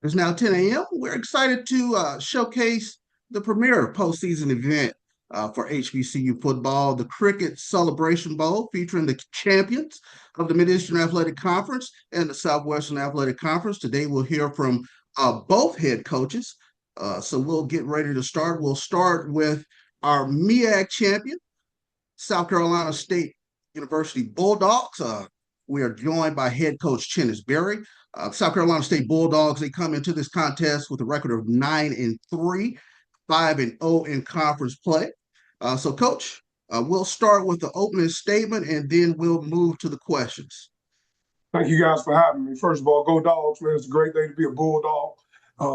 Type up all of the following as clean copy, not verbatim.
It's now 10 a.m. We're excited to showcase the premier postseason event for HBCU football, the Cricket Celebration Bowl, featuring the champions of the Mid-Eastern Athletic Conference and the Southwestern Athletic Conference. Today, we'll hear from both head coaches. So we'll get ready to start. We'll start with our MEAC champion, South Carolina State University Bulldogs. We are joined by head coach Chennis Berry. South Carolina State Bulldogs, they come into this contest with a record of 9-3, 5-0 in conference play. So, Coach, we'll start with the opening statement and then we'll move to the questions. Thank you guys for having me. First of all, go Dogs, man. It's a great day to be a Bulldog.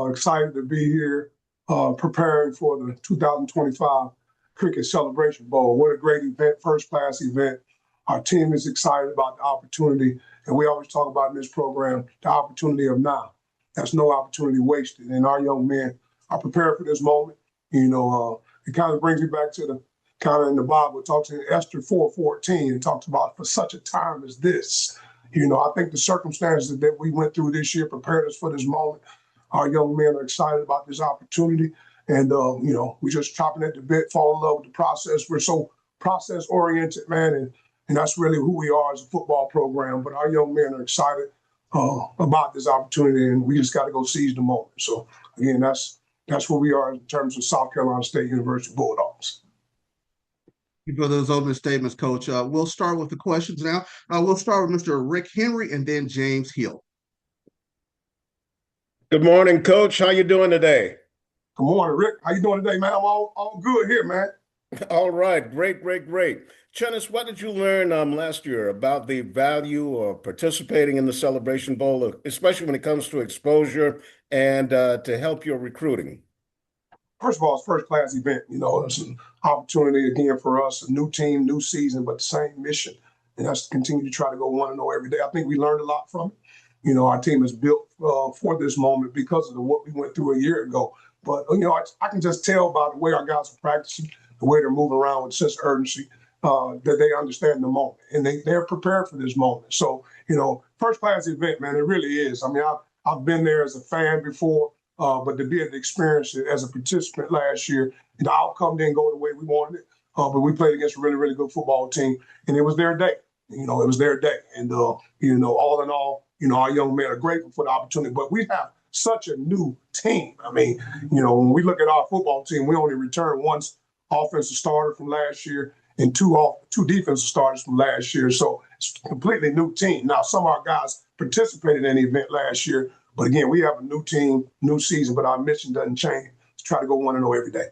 Excited to be here preparing for the 2025 Cricket Celebration Bowl. What a great event, first-class event. Our team is excited about the opportunity, and we always talk about in this program, the opportunity of now. That's no opportunity wasted, and our young men are prepared for this moment. It kind of brings me back to the kind of in the Bible, it talks in Esther 4:14, it talks about for such a time as this. I think the circumstances that we went through this year prepared us for this moment. Our young men are excited about this opportunity. And, we're just chopping at the bit, fall in love with the process. We're so process oriented, man. And that's really who we are as a football program. But our young men are excited about this opportunity, and we just got to go seize the moment. So, again, that's where we are in terms of South Carolina State University Bulldogs. Thank you for those opening statements, Coach. We'll start with the questions now. We'll start with Mr. Rick Henry and then James Hill. Good morning, Coach. How you doing today? Good morning, Rick. How you doing today, man? I'm all good here, man. All right. Great. Chennis, what did you learn last year about the value of participating in the Celebration Bowl, especially when it comes to exposure and to help your recruiting? First of all, it's a first-class event. It's an opportunity, again, for us, a new team, new season, but the same mission. And that's to continue to try to go 1-0 every day. I think we learned a lot from it. Our team is built for this moment because of what we went through a year ago. But, I can just tell by the way our guys are practicing, the way they're moving around with sense of urgency, that they understand the moment. And they're prepared for this moment. So, first-class event, man, it really is. I mean, I've been there as a fan before. But to be able to experience it as a participant last year, the outcome didn't go the way we wanted it. But we played against a really, really good football team, and it was their day. It was their day. And, all in all, our young men are grateful for the opportunity. But we have such a new team. I mean, when we look at our football team, we only returned one offensive starter from last year and two defensive starters from last year. So it's a completely new team. Now, some of our guys participated in the event last year. But again, we have a new team, new season, but our mission doesn't change. To try to go 1-0 every day.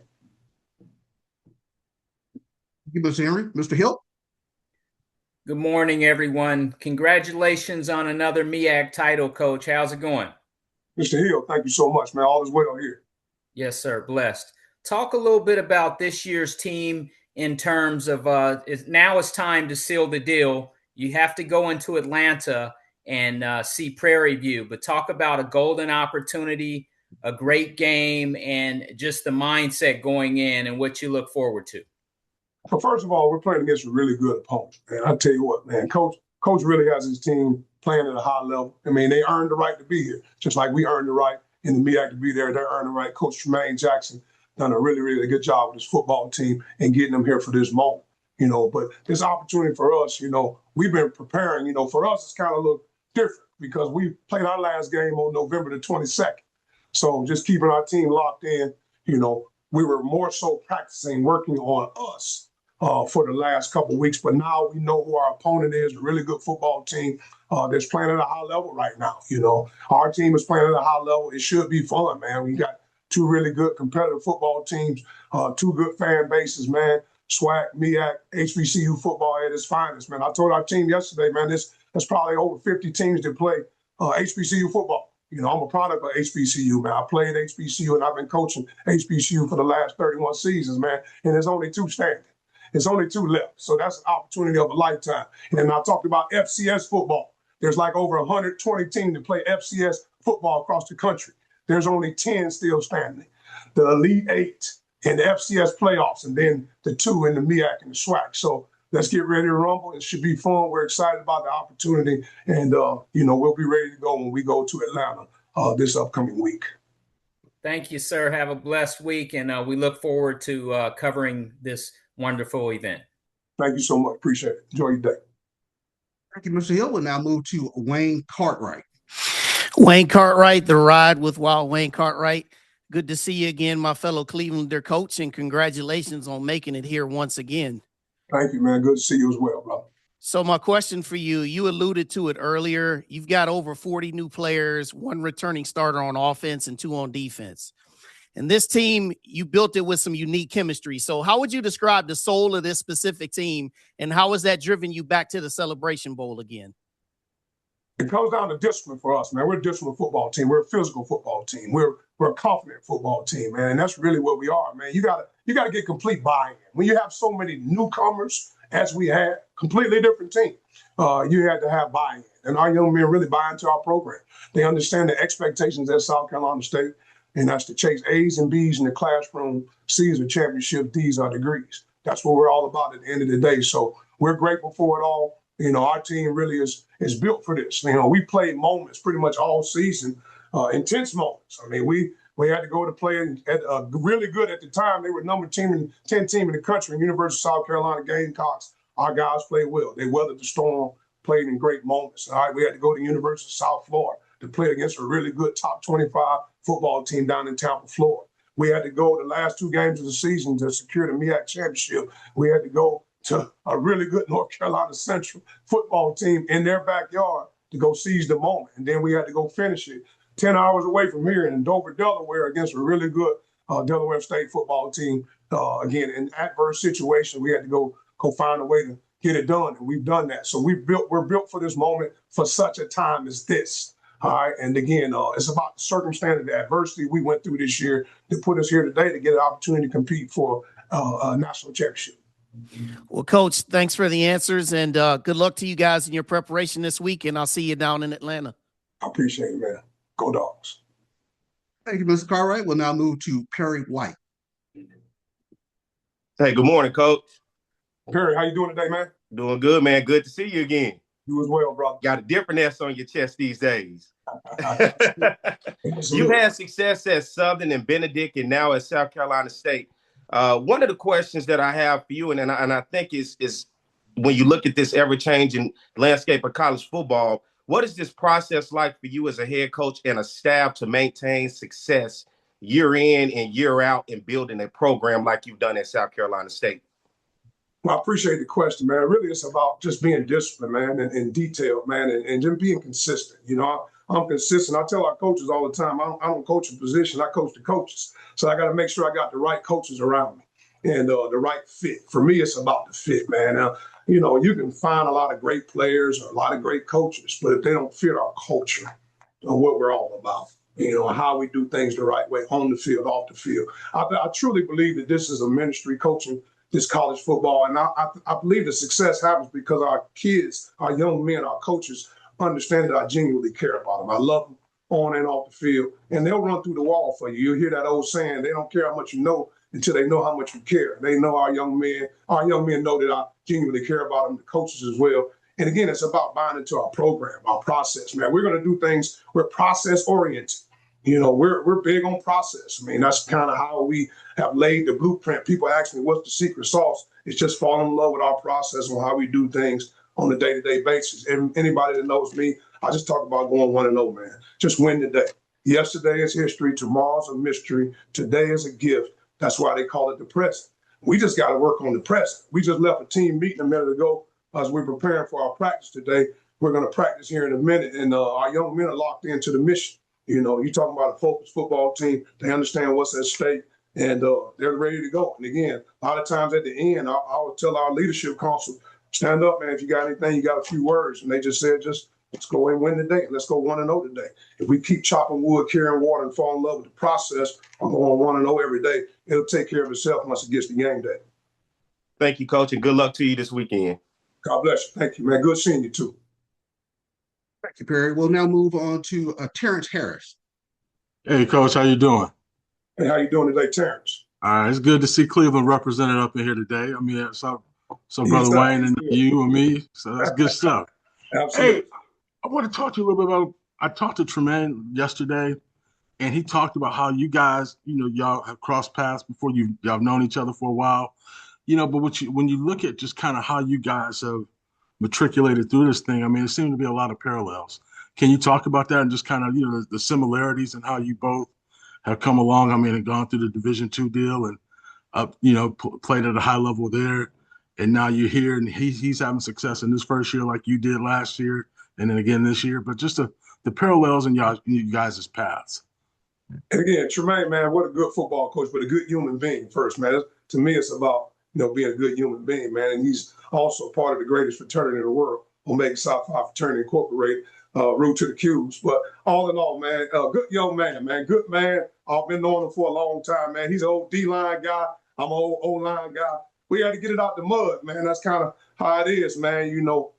Thank you, Mr. Henry. Mr. Hill? Good morning, everyone. Congratulations on another MEAC title, Coach. How's it going? Mr. Hill, thank you so much, man. All is well here. Yes, sir. Blessed. Talk a little bit about this year's team in terms of now it's time to seal the deal. You have to go into Atlanta and see Prairie View, but talk about a golden opportunity, a great game, and just the mindset going in and what you look forward to. So first of all, we're playing against a really good opponent. And I tell you what, man, Coach really has his team playing at a high level. I mean, they earned the right to be here, just like we earned the right in the MEAC to be there. They earned the right. Coach Tremaine Jackson done a really, really good job with his football team and getting them here for this moment. But this opportunity for us, we've been preparing. For us, it's kind of a little different because we played our last game on November the 22nd. So just keeping our team locked in, we were more so practicing, working on us for the last couple of weeks. But now we know who our opponent is, a really good football team that's playing at a high level right now. Our team is playing at a high level. It should be fun, man. We got two really good competitive football teams, two good fan bases, man. SWAC, MEAC, HBCU football at its finest, man. I told our team yesterday, man, there's probably over 50 teams that play HBCU football. I'm a product of HBCU, man. I played HBCU, and I've been coaching HBCU for the last 31 seasons, man. And there's only two standing. There's only two left. So that's an opportunity of a lifetime. And I talked about FCS football. There's like over 120 teams that play FCS football across the country. There's only 10 still standing. The Elite Eight and the FCS playoffs, and then the two in the MEAC and the SWAC. So let's get ready to rumble. It should be fun. We're excited about the opportunity, and we'll be ready to go when we go to Atlanta this upcoming week. Thank you, sir. Have a blessed week, and we look forward to covering this wonderful event. Thank you so much. Appreciate it. Enjoy your day. Thank you, Mr. Hill. We'll now move to Wayne Cartwright. Wayne Cartwright, the ride with Wild Wayne Cartwright. Good to see you again, my fellow Clevelander coach, and congratulations on making it here once again. Thank you, man. Good to see you as well, brother. So my question for you, you alluded to it earlier. You've got over 40 new players, 1 returning starter on offense and 2 on defense. And this team, you built it with some unique chemistry. So how would you describe the soul of this specific team, and how has that driven you back to the Celebration Bowl again? It comes down to discipline for us, man. We're a disciplined football team. We're a physical football team. We're a confident football team, man. And that's really what we are, man. You gotta get complete buy-in. When you have so many newcomers, as we had, completely different team, you had to have buy-in. And our young men really buy into our program. They understand the expectations at South Carolina State, and that's to chase A's and B's in the classroom, C's are championships, D's are degrees. That's what we're all about at the end of the day. So we're grateful for it all. You know, our team really is built for this. You know, we played moments pretty much all season, intense moments. I mean, we had to go to play at really good at the time. They were number 10 team in the country, University of South Carolina Gamecocks. Our guys played well. They weathered the storm, played in great moments. All right, we had to go to University of South Florida to play against a really good top 25 football team down in Tampa, Florida. We had to go the last 2 games of the season to secure the MEAC championship. We had to go to a really good North Carolina Central football team in their backyard to go seize the moment. And then we had to go finish it 10 hours away from here in Dover, Delaware, against a really good Delaware State football team. Again, in adverse situation, we had to go find a way to get it done, and we've done that. So we're built for this moment, for such a time as this. All right, and again, it's about the circumstance and the adversity we went through this year to put us here today to get an opportunity to compete for a national championship. Well, Coach, thanks for the answers, and good luck to you guys in your preparation this week, and I'll see you down in Atlanta. I appreciate it, man. Go Dogs. Thank you, Mr. Cartwright. We'll now move to Perry White. Hey, good morning, Coach. Perry, how you doing today, man? Doing good, man. Good to see you again. You as well, brother. Got a different S on your chest these days. You've had success at Southern and Benedict and now at South Carolina State. One of the questions that I have for you, and I think is when you look at this ever-changing landscape of college football, what is this process like for you as a head coach and a staff to maintain success year in and year out in building a program like you've done at South Carolina State? Well, I appreciate the question, man. Really, it's about just being disciplined, man, and detailed, man, and just being consistent. You know, I'm consistent. I tell our coaches all the time, I don't coach a position, I coach the coaches. So I got to make sure I got the right coaches around me and the right fit. For me, it's about the fit, man. Now, you know, you can find a lot of great players or a lot of great coaches, but if they don't fit our culture or what we're all about, you know, how we do things the right way, on the field, off the field. I truly believe that this is a ministry, coaching this college football. And I believe the success happens because our kids, our young men, our coaches understand that I genuinely care about them. I love them on and off the field, and they'll run through the wall for you. You'll hear that old saying, they don't care how much you know until they know how much you care. They know our young men know that I genuinely care about them, the coaches as well. And again, it's about buying into our program, our process, man. We're going to do things, we're process oriented. You know, we're big on process. I mean, that's kind of how we have laid the blueprint. People ask me, what's the secret sauce? It's just falling in love with our process on how we do things on a day-to-day basis. And anybody that knows me, I just talk about going 1-0, man. Just win today. Yesterday is history. Tomorrow's a mystery. Today is a gift. That's why they call it the present. We just got to work on the present. We just left a team meeting a minute ago as we're preparing for our practice today. We're going to practice here in a minute, and our young men are locked into the mission. You know, you're talking about a focused football team. They understand what's at stake, and they're ready to go. And again, a lot of times at the end, I would tell our leadership council, stand up, man. If you got anything, you got a few words. And they just said, let's go and win today. Let's go 1-0 today. If we keep chopping wood, carrying water, and fall in love with the process, I'm going 1-0 every day. It'll take care of itself once it gets to game day. Thank you, Coach, and good luck to you this weekend. God bless you. Thank you, man. Good seeing you, too. Thank you, Perry. We'll now move on to Terrence Harris. Hey, Coach, how you doing? Hey, how you doing today, Terrence? All right, it's good to see Cleveland represented up in here today. I mean, so Brother Wayne and you and me, so that's good stuff. Absolutely. Hey, I want to talk to you a little bit about, I talked to Tremaine yesterday, and he talked about how you guys, y'all have crossed paths before. Y'all have known each other for a while, but when you look at just kind of how you guys have matriculated through this thing, I mean, it seemed to be a lot of parallels. Can you talk about that and just kind of, the similarities and how you both have come along? I mean, and gone through the Division II deal and played at a high level there, and now you're here, and he's having success in this first year like you did last year, and then again this year. But just the parallels in you guys' paths. And again, Tremaine, man, what a good football coach, but a good human being first, man. To me, it's about being a good human being, man. And he's also part of the greatest fraternity in the world, Omega Psi Phi Fraternity Incorporated, root to the Qs. But all in all, man, good young man, good man. I've been knowing him for a long time, man. He's an old D-line guy. I'm an old O-line guy. We had to get it out the mud, man. That's kind of how it is, man.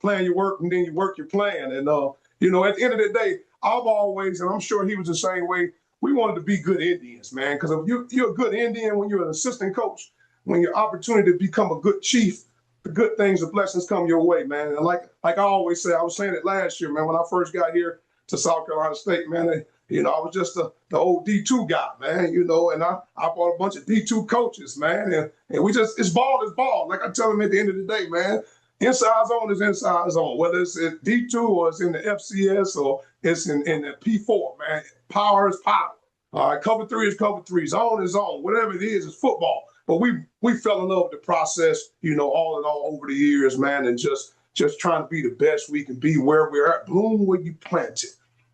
Plan your work and then you work your plan. And, at the end of the day, I've always, and I'm sure he was the same way, we wanted to be good Indians, man. Because if you're a good Indian when you're an assistant coach, when your opportunity to become a good chief, the good things, the blessings come your way, man. And like I always say, I was saying it last year, man, when I first got here to South Carolina State, man, I was just the old D2 guy, man, and I brought a bunch of D2 coaches, man. And we just, it's ball. Like I tell them at the end of the day, man, inside zone is inside zone, whether it's at D2 or it's in the FCS or it's in the P4, man. Power is power. All right, cover 3 is cover 3. Zone is zone. Whatever it is, it's football. But we fell in love with the process, all in all over the years, man, and just trying to be the best we can be where we're at. Bloom where you planted.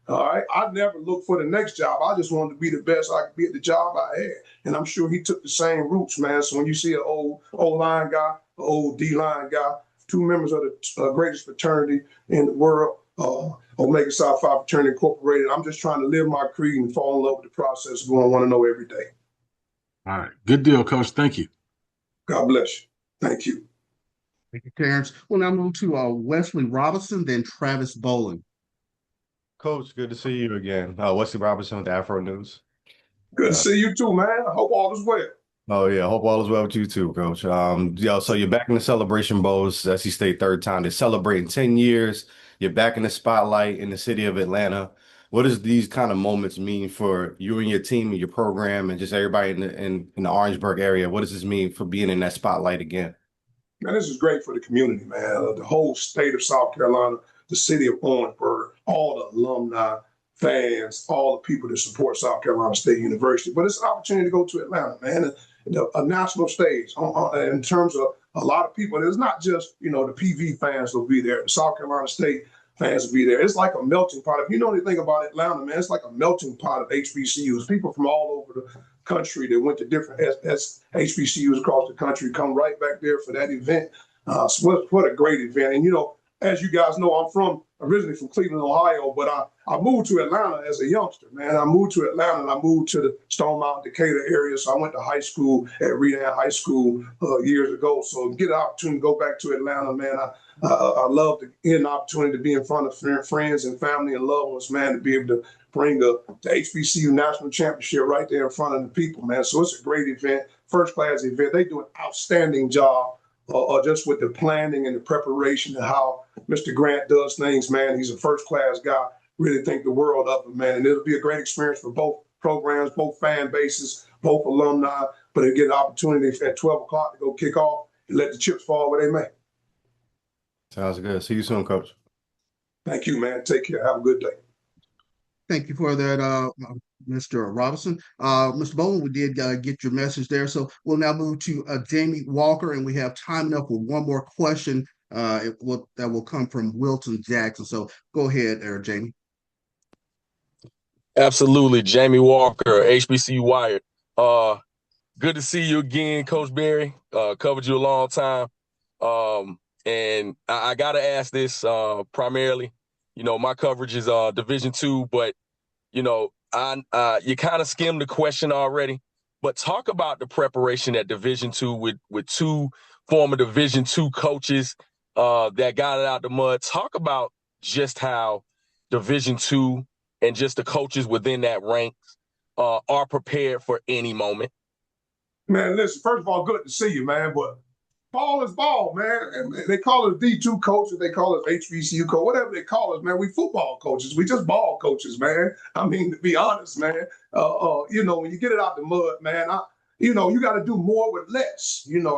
All right. I never looked for the next job. I just wanted to be the best I could be at the job I had. And I'm sure he took the same routes, man. So when you see an old O-line guy, an old D-line guy, 2 members of the greatest fraternity in the world, Omega Psi Phi Fraternity Incorporated, I'm just trying to live my creed and fall in love with the process of going want to know every day. All right. Good deal, Coach. Thank you. God bless you. Thank you. Thank you, Terrence. We'll now move to Wesley Robinson, then Travis Bowling. Coach, good to see you again. Wesley Robinson with the Afro News. Good to see you too, man. I hope all is well. Oh yeah, hope all is well with you too, Coach. So you're back in the Celebration Bowls, SC State third time. They're celebrating 10 years. You're back in the spotlight in the city of Atlanta. What does these kind of moments mean for you and your team and your program and just everybody in the Orangeburg area? What does this mean for being in that spotlight again? Man, this is great for the community, man. The whole state of South Carolina, the city of Orangeburg, all the alumni, fans, all the people that support South Carolina State University. But it's an opportunity to go to Atlanta, man, a national stage in terms of a lot of people. It's not just, the PV fans will be there. The South Carolina State fans will be there. It's like a melting pot. If you know anything about Atlanta, man, it's like a melting pot of HBCUs. People from all over the country that went to different HBCUs across the country come right back there for that event. So what a great event. And, as you guys know, I'm originally from Cleveland, Ohio, but I moved to Atlanta as a youngster, man. I moved to Atlanta and I moved to the Stone Mountain, Decatur area. So I went to high school at Redan High School years ago. So get an opportunity to go back to Atlanta, man. I love to get an opportunity to be in front of friends and family and loved ones, man, to be able to bring the HBCU National Championship right there in front of the people, man. So it's a great event, first class event. They do an outstanding job just with the planning and the preparation and how Mr. Grant does things, man. He's a first class guy. Really think the world of him, man. And it'll be a great experience for both programs, both fan bases, both alumni, but they get an opportunity at 12 o'clock to go kick off and let the chips fall where they may. Sounds good. See you soon, Coach. Thank you, man. Take care. Have a good day. Thank you for that, Mr. Robinson. Mr. Bowling, we did get your message there. So we'll now move to Jamie Walker, and we have time enough for one more question that will come from Wilton Jackson. So go ahead there, Jamie. Absolutely. Jamie Walker, HBCU Wired. Good to see you again, Coach Berry. Covered you a long time. And I got to ask this primarily. My coverage is Division II, but, you kind of skimmed the question already. But talk about the preparation at Division II with 2 former Division II coaches that got it out the mud. Talk about just how Division II and just the coaches within that ranks are prepared for any moment. Man, listen, first of all, good to see you, man. But ball is ball, man. And they call us D2 coaches, they call us HBCU coach, whatever they call us, man. We football coaches. We just ball coaches, man. I mean, to be honest, man. You know, when you get it out the mud, man, you know, you got to do more with less. You know,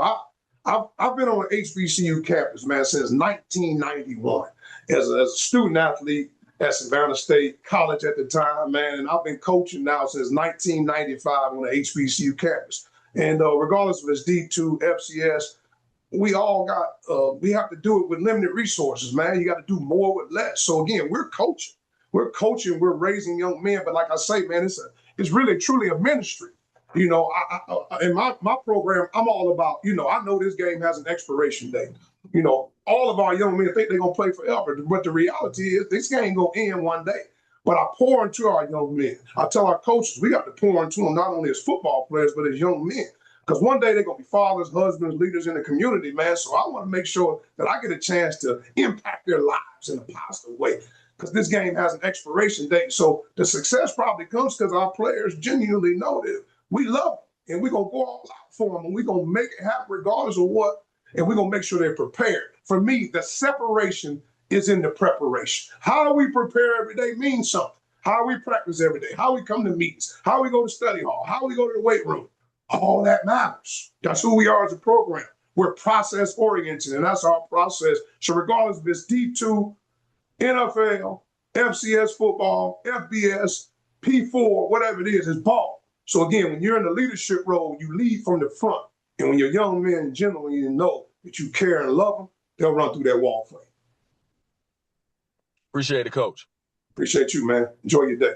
I've been on an HBCU campus, man, since 1991 as a student athlete at Savannah State College at the time, man. And I've been coaching now since 1995 on the HBCU campus. And regardless of it's D2, FCS, we all got, we have to do it with limited resources, man. You got to do more with less. So again, we're coaching. We're raising young men. But like I say, man, it's really truly a ministry. You know, in my program, I'm all about, you know, I know this game has an expiration date. You know, all of our young men think they're going to play forever. But the reality is this game going to end one day. But I pour into our young men. I tell our coaches, we got to pour into them not only as football players, but as young men. Because one day they're going to be fathers, husbands, leaders in the community, man. So I want to make sure that I get a chance to impact their lives in a positive way. Because this game has an expiration date. So the success probably comes because our players genuinely know that we love them. And we're going to go all out for them. And we're going to make it happen regardless of what. And we're going to make sure they're prepared. For me, the separation is in the preparation. How we prepare every day means something. How we practice every day. How we come to meets. How we go to study hall. How we go to the weight room. All that matters. That's who we are as a program. We're process oriented, and that's our process. So regardless if it's D2, NFL, FCS football, FBS, P4, whatever it is, it's ball. So again, when you're in the leadership role, you lead from the front. And when your young men genuinely know that you care and love them, they'll run through that wall for you. Appreciate it, Coach. Appreciate you, man. Enjoy your day.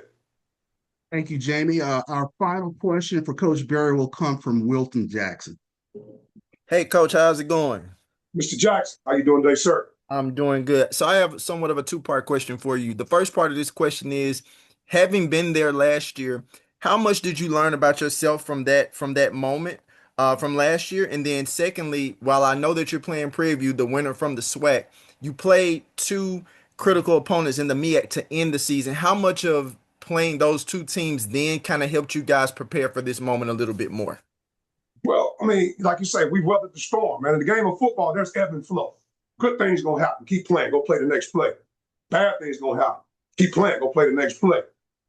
Thank you, Jamie. Our final question for Coach Berry will come from Wilton Jackson. Hey, Coach, how's it going? Mr. Jackson, how you doing today, sir? I'm doing good. So I have somewhat of a two-part question for you. The first part of this question is, having been there last year, how much did you learn about yourself from that moment from last year? And then secondly, while I know that you're playing Prairie View, the winner from the SWAC, you played two critical opponents in the MEAC to end the season. How much of playing those two teams then kind of helped you guys prepare for this moment a little bit more? Well, I mean, like you say, we weathered the storm, man. In the game of football, there's ebb and flow. Good things going to happen. Keep playing. Go play the next play. Bad things going to happen. Keep playing. Go play the next play.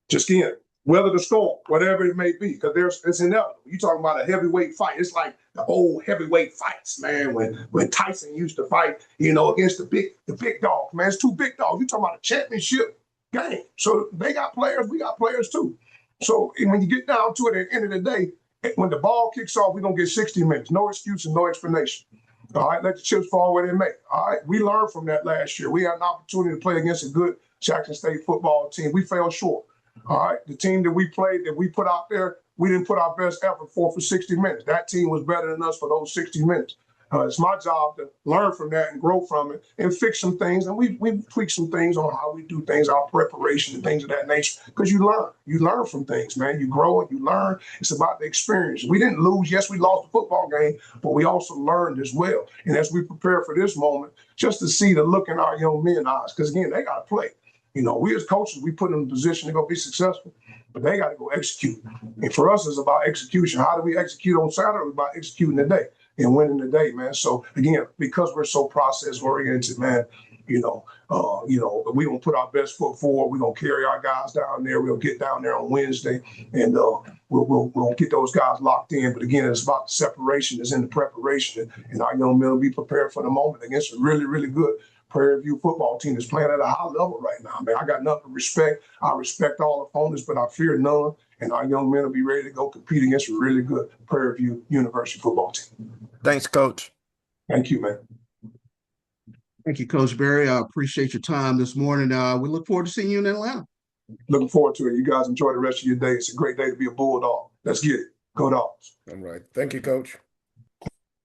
Just again, weather the storm, whatever it may be, because it's inevitable. You're talking about a heavyweight fight. It's like the old heavyweight fights, man, when Tyson used to fight, you know, against the big dogs, man. It's two big dogs. You're talking about a championship game. So they got players, we got players too. So when you get down to it at the end of the day, when the ball kicks off, we're going to get 60 minutes. No excuses, no explanation. All right, let the chips fall where they may. All right, we learned from that last year. We had an opportunity to play against a good Jackson State football team. We fell short. All right, the team that we played, that we put out there, we didn't put our best effort for 60 minutes. That team was better than us for those 60 minutes. It's my job to learn from that and grow from it and fix some things. And we tweak some things on how we do things, our preparation and things of that nature. Because you learn from things, man. You grow and you learn. It's about the experience. We didn't lose. Yes, we lost the football game, but we also learned as well. And as we prepare for this moment, just to see the look in our young men's eyes, because again, they got to play. You know, we as coaches, we put them in a position to go be successful, but they got to go execute. And for us, it's about execution. How do we execute on Saturday? It's about executing the day and winning the day, man. So again, because we're so process oriented, man, we gonna put our best foot forward. We're gonna carry our guys down there. We'll get down there on Wednesday, and we'll get those guys locked in. But again, it's about the separation. It's in the preparation, and our young men will be prepared for the moment against a really, really good Prairie View football team that's playing at a high level right now, man. I got nothing to respect. I respect all opponents, but I fear none. And our young men will be ready to go compete against a really good Prairie View University football team. Thanks, Coach. Thank you, man. Thank you, Coach Berry. I appreciate your time this morning. We look forward to seeing you in Atlanta. Looking forward to it. You guys enjoy the rest of your day. It's a great day to be a Bulldog. Let's get it. Go Dogs. All right. Thank you, Coach.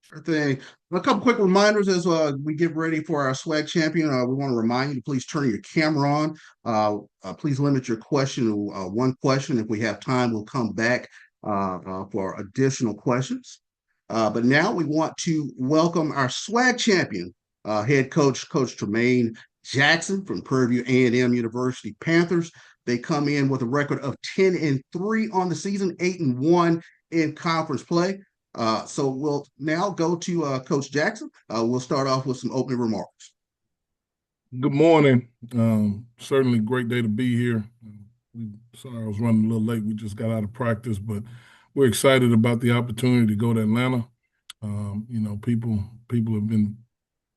Sure thing. A couple quick reminders as we get ready for our SWAC champion. We want to remind you to please turn your camera on. Please limit your question to one question. If we have time, we'll come back for additional questions. But now we want to welcome our SWAC champion, head coach, Coach Tremaine Jackson from Prairie View A&M University Panthers. They come in with a record of 10-3 on the season, 8-1 in conference play. So we'll now go to Coach Jackson. We'll start off with some opening remarks. Good morning. Certainly great day to be here. Sorry I was running a little late. We just got out of practice, but we're excited about the opportunity to go to Atlanta. People have been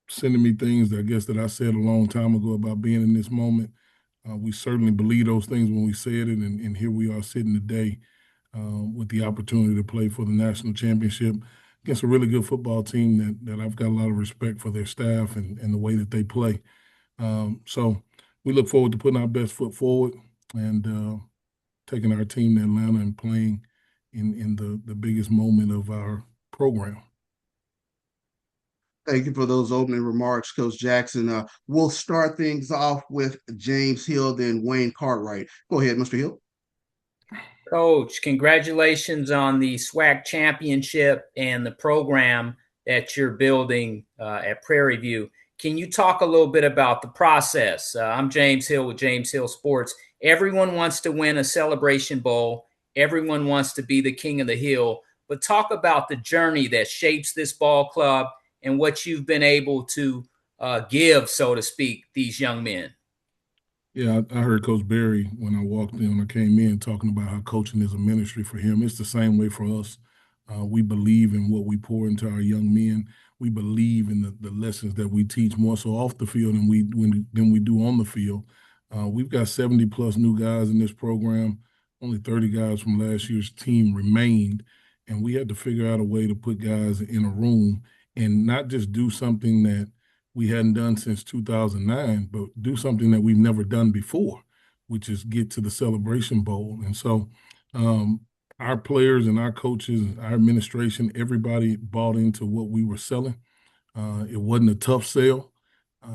sending me things that I guess that I said a long time ago about being in this moment. We certainly believe those things when we said it, and here we are sitting today with the opportunity to play for the national championship against a really good football team that I've got a lot of respect for their staff and the way that they play. So we look forward to putting our best foot forward and taking our team to Atlanta and playing in the biggest moment of our program. Thank you for those opening remarks, Coach Jackson. We'll start things off with James Hill, then Wayne Cartwright. Go ahead, Mr. Hill. Coach, congratulations on the SWAC championship and the program that you're building at Prairie View. Can you talk a little bit about the process? I'm James Hill with James Hill Sports. Everyone wants to win a Celebration Bowl. Everyone wants to be the king of the hill. But talk about the journey that shapes this ball club and what you've been able to give, so to speak, these young men. Yeah, I heard Coach Berry when I walked in, when I came in, talking about how coaching is a ministry for him. It's the same way for us. We believe in what we pour into our young men. We believe in the lessons that we teach more so off the field than we do on the field. We've got 70 plus new guys in this program. Only 30 guys from last year's team remained, and we had to figure out a way to put guys in a room and not just do something that we hadn't done since 2009, but do something that we've never done before, which is get to the Celebration Bowl. And so our players and our coaches, our administration, everybody bought into what we were selling. It wasn't a tough sell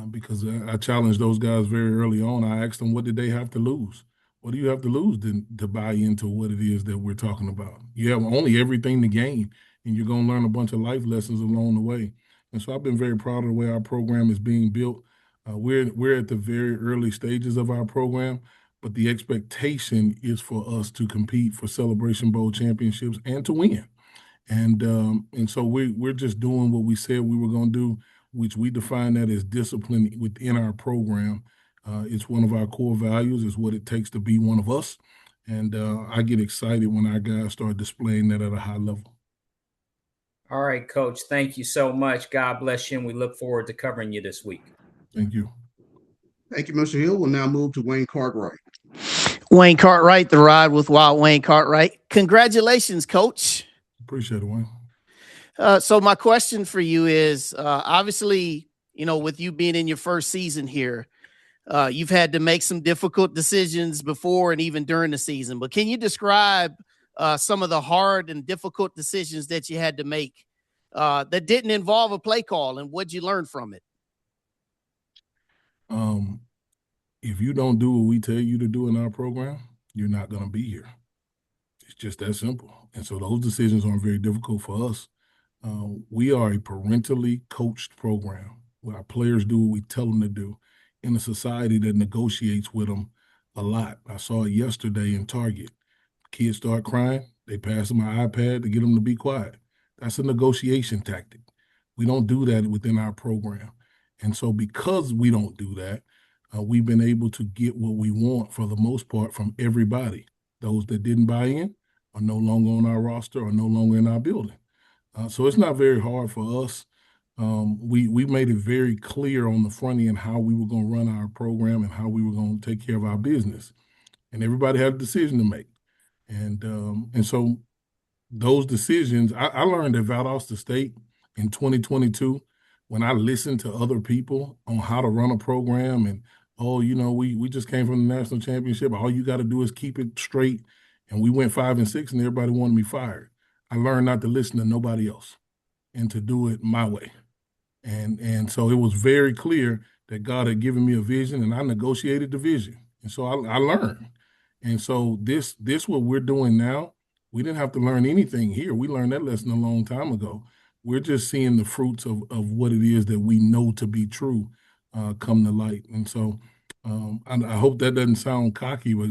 because I challenged those guys very early on. I asked them, what did they have to lose? What do you have to lose to buy into what it is that we're talking about? You have only everything to gain, and you're going to learn a bunch of life lessons along the way. And so I've been very proud of the way our program is being built. We're at the very early stages of our program, but the expectation is for us to compete for Celebration Bowl championships and to win. And so we're just doing what we said we were going to do, which we define that as discipline within our program. It's one of our core values. It's what it takes to be one of us. And I get excited when our guys start displaying that at a high level. All right, Coach. Thank you so much. God bless you, and we look forward to covering you this week. Thank you. Thank you, Mr. Hill. We'll now move to Wayne Cartwright. Wayne Cartwright, the ride with Wild Wayne Cartwright. Congratulations, Coach. Appreciate it, Wayne. So my question for you is, obviously, with you being in your first season here, you've had to make some difficult decisions before and even during the season. But can you describe some of the hard and difficult decisions that you had to make that didn't involve a play call, and what'd you learn from it? If you don't do what we tell you to do in our program, you're not going to be here. It's just that simple. And so those decisions aren't very difficult for us. We are a parentally coached program where our players do what we tell them to do in a society that negotiates with them a lot. I saw it yesterday in Target. Kids start crying, they pass them an iPad to get them to be quiet. That's a negotiation tactic. We don't do that within our program. And so because we don't do that, we've been able to get what we want for the most part from everybody. Those that didn't buy in are no longer on our roster or no longer in our building. So it's not very hard for us. We made it very clear on the front end how we were going to run our program and how we were going to take care of our business. And everybody had a decision to make. And so those decisions, I learned at Valdosta State in 2022 when I listened to other people on how to run a program and, we just came from the national championship. All you got to do is keep it straight. And we went 5-6 and everybody wanted me fired. I learned not to listen to nobody else and to do it my way. And so it was very clear that God had given me a vision and I negotiated the vision. And so I learned. And so this what we're doing now, we didn't have to learn anything here. We learned that lesson a long time ago. We're just seeing the fruits of what it is that we know to be true come to light. And so I hope that doesn't sound cocky, but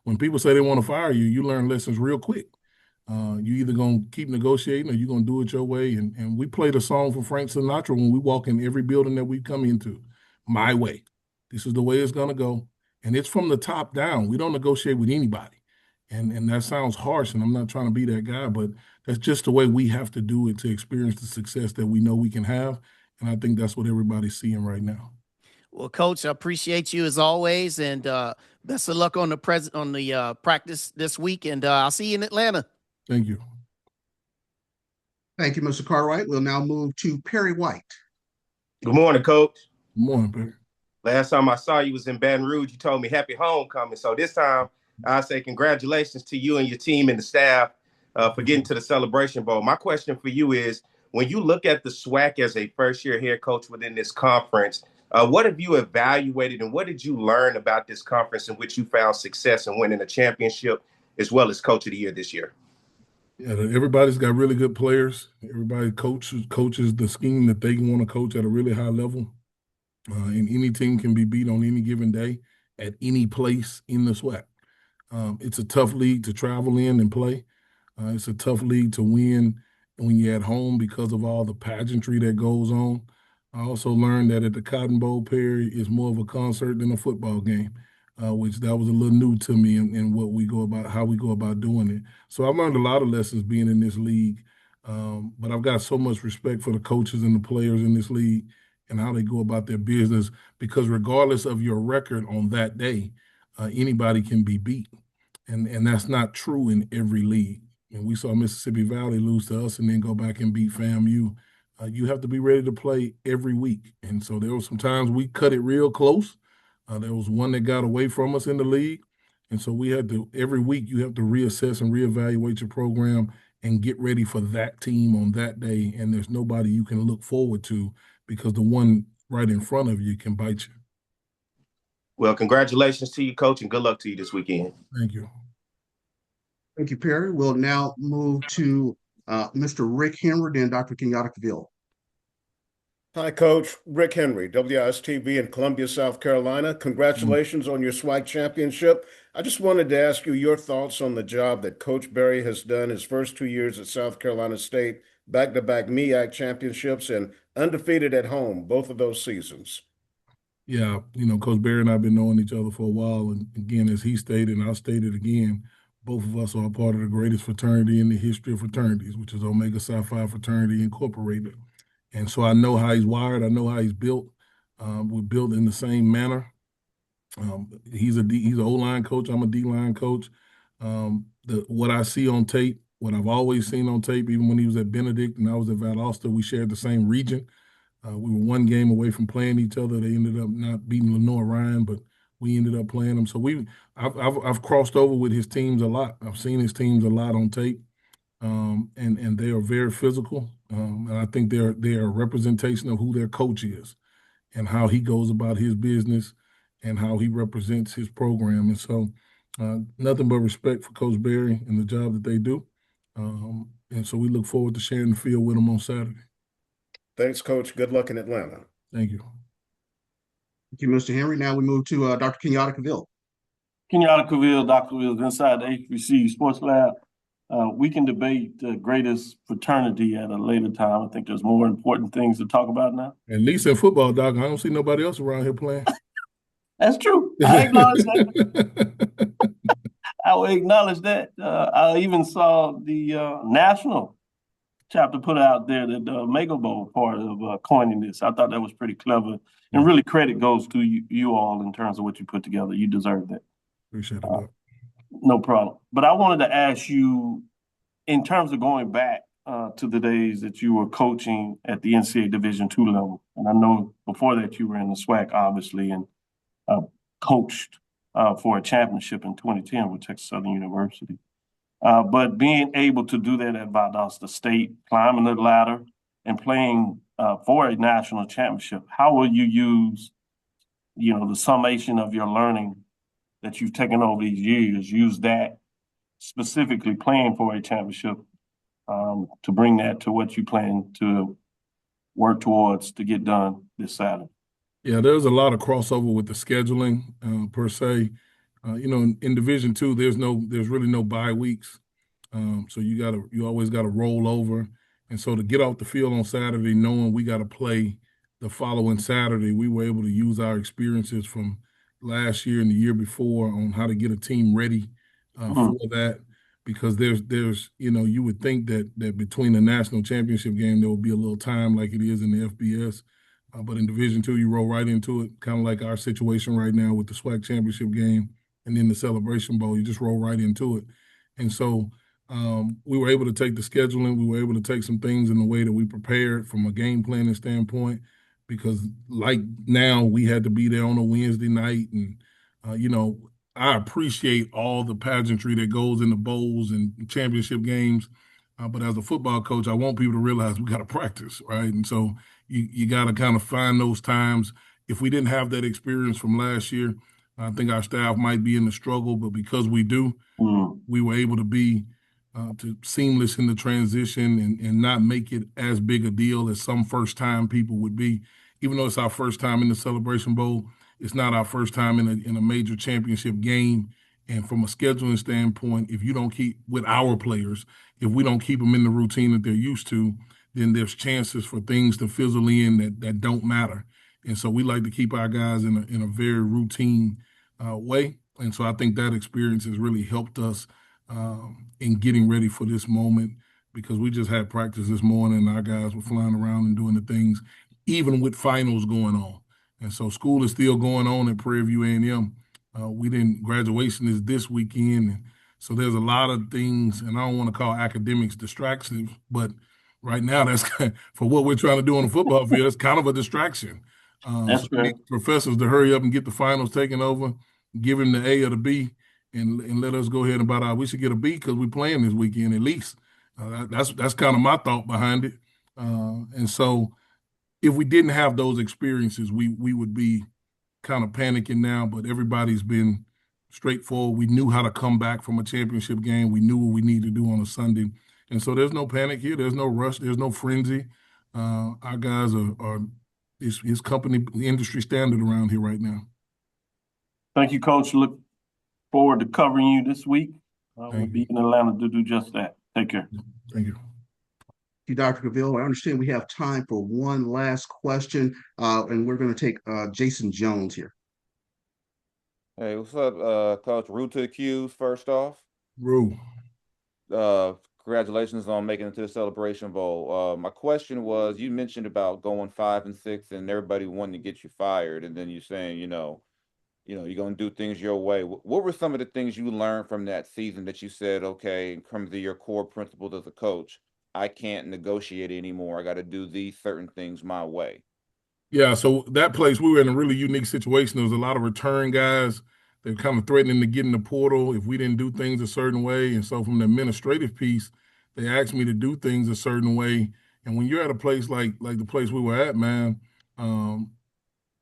when people say they want to fire you, you learn lessons real quick. You either gonna keep negotiating or you're gonna do it your way. And we played a song for Frank Sinatra when we walk in every building that we come into. My way. This is the way it's gonna go. And it's from the top down. We don't negotiate with anybody. And that sounds harsh, and I'm not trying to be that guy, but that's just the way we have to do it to experience the success that we know we can have. And I think that's what everybody's seeing right now. Well, Coach, I appreciate you as always, and best of luck on the practice this week. And I'll see you in Atlanta. Thank you. Thank you, Mr. Cartwright. We'll now move to Perry White. Good morning, Coach. Good morning, Perry. Last time I saw you was in Baton Rouge. You told me happy homecoming. So this time I say congratulations to you and your team and the staff for getting to the Celebration Bowl. My question for you is, when you look at the SWAC as a first-year head coach within this conference, what have you evaluated and what did you learn about this conference in which you found success in winning a championship as well as Coach of the Year this year? Yeah, everybody's got really good players. Everybody coaches the scheme that they want to coach at a really high level. And any team can be beat on any given day at any place in the SWAC. It's a tough league to travel in and play. It's a tough league to win when you're at home because of all the pageantry that goes on. I also learned that at the Cotton Bowl, Perry, is more of a concert than a football game, which that was a little new to me in how we go about doing it. So I've learned a lot of lessons being in this league, but I've got so much respect for the coaches and the players in this league and how they go about their business, because regardless of your record on that day, anybody can be beat. And that's not true in every league. And we saw Mississippi Valley lose to us and then go back and beat FAMU. You have to be ready to play every week. And so there were some times we cut it real close. There was one that got away from us in the league. And so every week you have to reassess and reevaluate your program and get ready for that team on that day. And there's nobody you can look forward to, because the one right in front of you can bite you. Well, congratulations to you, Coach, and good luck to you this weekend. Thank you. Thank you, Perry. We'll now move to Mr. Rick Henry, then Dr. Kenyatta Cavill. Hi, Coach. Rick Henry, WIS-TV in Columbia, South Carolina. Congratulations on your SWAC championship. I just wanted to ask you your thoughts on the job that Coach Berry has done his first 2 years at South Carolina State, back-to-back MEAC championships, and undefeated at home, both of those seasons. Yeah, Coach Berry and I have been knowing each other for a while. And again, as he stated, and I'll state it again, both of us are a part of the greatest fraternity in the history of fraternities, which is Omega Psi Phi Fraternity Incorporated. And so I know how he's wired. I know how he's built. We're built in the same manner. He's an O-line coach. I'm a D-line coach. What I see on tape, what I've always seen on tape, even when he was at Benedict and I was at Valdosta, we shared the same region. We were one game away from playing each other. They ended up not beating Lenore Ryan, but we ended up playing them. So I've crossed over with his teams a lot. I've seen his teams a lot on tape. And they are very physical. And I think they're a representation of who their coach is and how he goes about his business and how he represents his program. And so nothing but respect for Coach Berry and the job that they do. And so we look forward to sharing the field with them on Saturday. Thanks, Coach. Good luck in Atlanta. Thank you. Thank you, Mr. Henry. Now we move to Dr. Kenyatta Cavill. Kenyatta Cavill, Dr. Wills, inside the HBC Sports Lab. We can debate the greatest fraternity at a later time. I think there's more important things to talk about now. At least in football, Doc, I don't see nobody else around here playing. That's true. I acknowledge that. I will acknowledge that. I even saw the national chapter put out there that the Mega Bowl part of coining this. I thought that was pretty clever. And really credit goes to you all in terms of what you put together. You deserve that. Appreciate it, Doc. No problem. But I wanted to ask you, in terms of going back to the days that you were coaching at the NCAA Division II level, and I know before that you were in the SWAC, obviously, and coached for a championship in 2010 with Texas Southern University. But being able to do that at Valdosta State, climbing the ladder and playing for a national championship, how will you use, the summation of your learning that you've taken over these years, use that specifically playing for a championship to bring that to what you plan to work towards to get done this Saturday? Yeah, there's a lot of crossover with the scheduling per se. In Division II, there's really no bye weeks. So you always gotta roll over. And so to get off the field on Saturday, knowing we got to play the following Saturday, we were able to use our experiences from last year and the year before on how to get a team ready for that. Because there's you would think that between the national championship game there will be a little time like it is in the FBS, but in Division II you roll right into it, kind of like our situation right now with the SWAC championship game and then the Celebration Bowl. You just roll right into it, and so we were able to take the scheduling. We were able to take some things in the way that we prepared from a game planning standpoint, because like now we had to be there on a Wednesday night, and I appreciate all the pageantry that goes into bowls and championship games. But as a football coach, I want people to realize we got to practice, right? And so you got to kind of find those times. If we didn't have that experience from last year, I think our staff might be in the struggle, but because we do, we were able to be to seamless in the transition and not make it as big a deal as some first time people would be. Even though it's our first time in the Celebration Bowl, it's not our first time in a major championship game. And from a scheduling standpoint, if you don't keep with our players, if we don't keep them in the routine that they're used to, then there's chances for things to fizzle in that don't matter. And so we like to keep our guys in a very routine way. And so I think that experience has really helped us in getting ready for this moment, because we just had practice this morning and our guys were flying around and doing the things, even with finals going on. And so school is still going on at Prairie View A&M. Graduation is this weekend. And so there's a lot of things, and I don't want to call academics distractions, but right now that's for what we're trying to do on the football field, it's kind of a distraction. That's So we need professors to hurry up and get the finals taken over, give him the A or the B, and let us go ahead and about our. We should get a B because we're playing this weekend at least. That's kind of my thought behind it. And so if we didn't have those experiences, we would be kind of panicking now. But everybody's been straightforward. We knew how to come back from a championship game. We knew what we needed to do on a Sunday, and so there's no panic here. There's no rush. There's no frenzy. Our guys are his company industry standard around here right now. Thank you, Coach. Look forward to covering you this week. We'll be in Atlanta to do just that. Take care. Thank you. Thank you, Dr. Cavill. I understand we have time for one last question, and we're going to take Jason Jones here. Hey, what's up, Coach? Rue to the Q's first off. Rue. Congratulations on making it to the Celebration Bowl. My question was, you mentioned about going 5-6 and everybody wanting to get you fired, and then you saying, you're going to do things your way. What were some of the things you learned from that season that you said, okay, in terms of your core principles as a coach, I can't negotiate anymore. I got to do these certain things my way? Yeah, so that place, we were in a really unique situation. There was a lot of return guys that were kind of threatening to get in the portal if we didn't do things a certain way. And so from the administrative piece, they asked me to do things a certain way. And when you're at a place like the place we were at, man,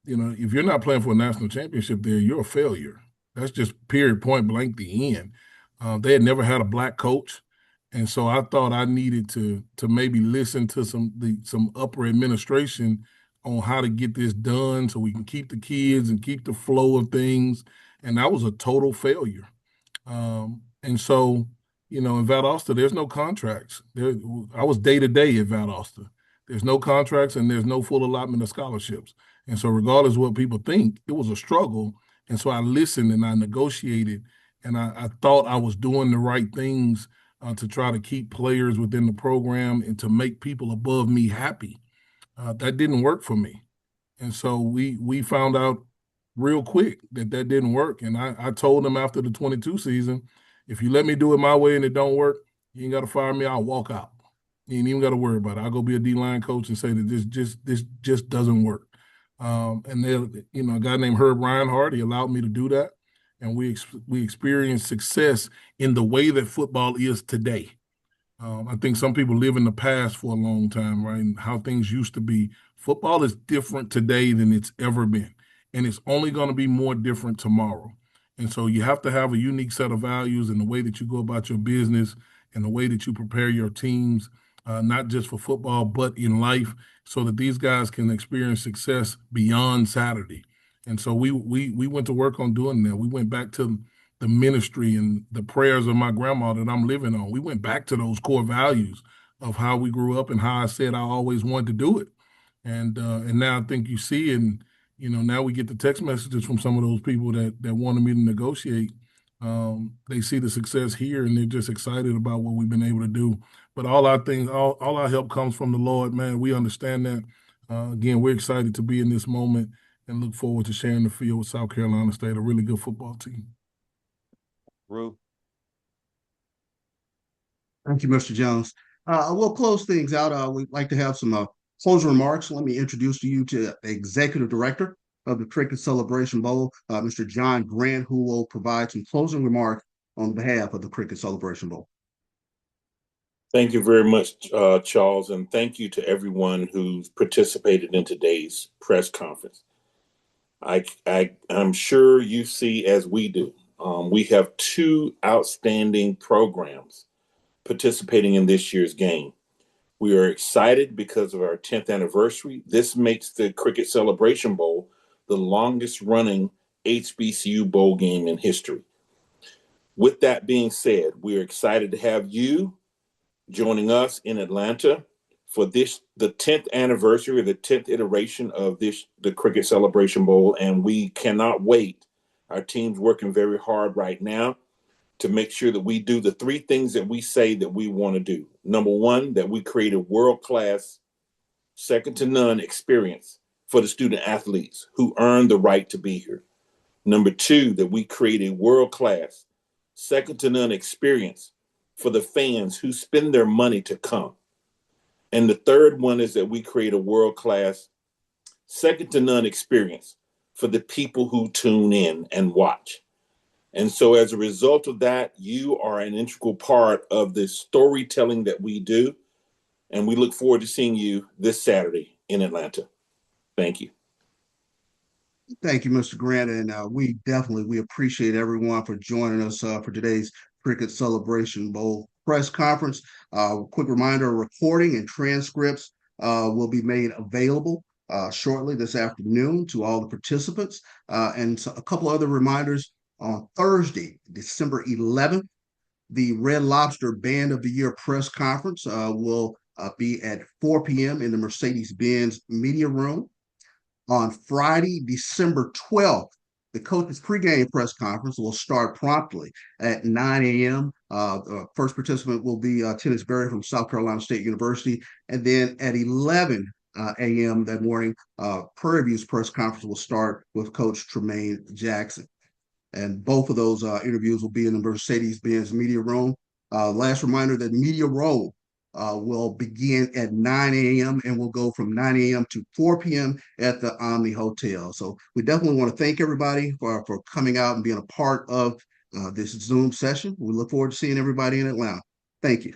if you're not playing for a national championship there, you're a failure. That's just period, point blank, the end. They had never had a black coach. And so I thought I needed to maybe listen to some upper administration on how to get this done so we can keep the kids and keep the flow of things. And that was a total failure. And so, in Valdosta, there's no contracts. I was day-to-day at Valdosta. There's no contracts and there's no full allotment of scholarships. And so regardless of what people think, it was a struggle. And so I listened and I negotiated, and I thought I was doing the right things to try to keep players within the program and to make people above me happy. That didn't work for me. And so we found out real quick that didn't work. And I told them after the 22 season, if you let me do it my way and it don't work, you ain't got to fire me. I'll walk out. You ain't even got to worry about it. I'll go be a D-line coach and say that this just doesn't work. And a guy named Herb Reinhardt, he allowed me to do that. And we experienced success in the way that football is today. I think some people live in the past for a long time, right? And how things used to be. Football is different today than it's ever been. And it's only going to be more different tomorrow. And so you have to have a unique set of values in the way that you go about your business and the way that you prepare your teams, not just for football, but in life, so that these guys can experience success beyond Saturday. And so we went to work on doing that. We went back to the ministry and the prayers of my grandma that I'm living on. We went back to those core values of how we grew up and how I said I always wanted to do it. And now I think you see, and now we get the text messages from some of those people that wanted me to negotiate. They see the success here and they're just excited about what we've been able to do. But all our help comes from the Lord, man. We understand that. Again, we're excited to be in this moment and look forward to sharing the field with South Carolina State, a really good football team. Rue. Thank you, Mr. Jones. We'll close things out. We'd like to have some closing remarks. Let me introduce you to the Executive Director of the Cricket Celebration Bowl, Mr. John Grant, who will provide some closing remarks on behalf of the Cricket Celebration Bowl. Thank you very much, Charles, and thank you to everyone who's participated in today's press conference. I'm sure you see as we do. We have two outstanding programs participating in this year's game. We are excited because of our 10th anniversary. This makes the Cricket Celebration Bowl the longest running HBCU bowl game in history. With that being said, we are excited to have you joining us in Atlanta for the 10th anniversary, the 10th iteration of the Cricket Celebration Bowl, and we cannot wait. Our team's working very hard right now to make sure that we do the three things that we say that we want to do. Number one, that we create a world-class, second to none experience for the student athletes who earn the right to be here. Number two, that we create a world-class, second to none experience for the fans who spend their money to come. And the third one is that we create a world-class, second to none experience for the people who tune in and watch. And so as a result of that, you are an integral part of the storytelling that we do. And we look forward to seeing you this Saturday in Atlanta. Thank you. Thank you, Mr. Grant. And we appreciate everyone for joining us for today's Cricket Celebration Bowl press conference. Quick reminder, recording and transcripts will be made available shortly this afternoon to all the participants. And so a couple other reminders. On Thursday, December 11th, the Red Lobster Band of the Year press conference will be at 4 p.m. in the Mercedes-Benz Media Room. On Friday, December 12th, the coaches pregame press conference will start promptly at 9 a.m. First participant will be Tennis Berry from South Carolina State University. And then at 11 a.m. that morning, Prairie View's press conference will start with Coach Tremaine Jackson. And both of those interviews will be in the Mercedes-Benz Media Room. Last reminder that Media Row will begin at 9 a.m. and will go from 9 a.m. to 4 p.m. at the Omni Hotel. So we definitely want to thank everybody for coming out and being a part of this Zoom session. We look forward to seeing everybody in Atlanta. Thank you.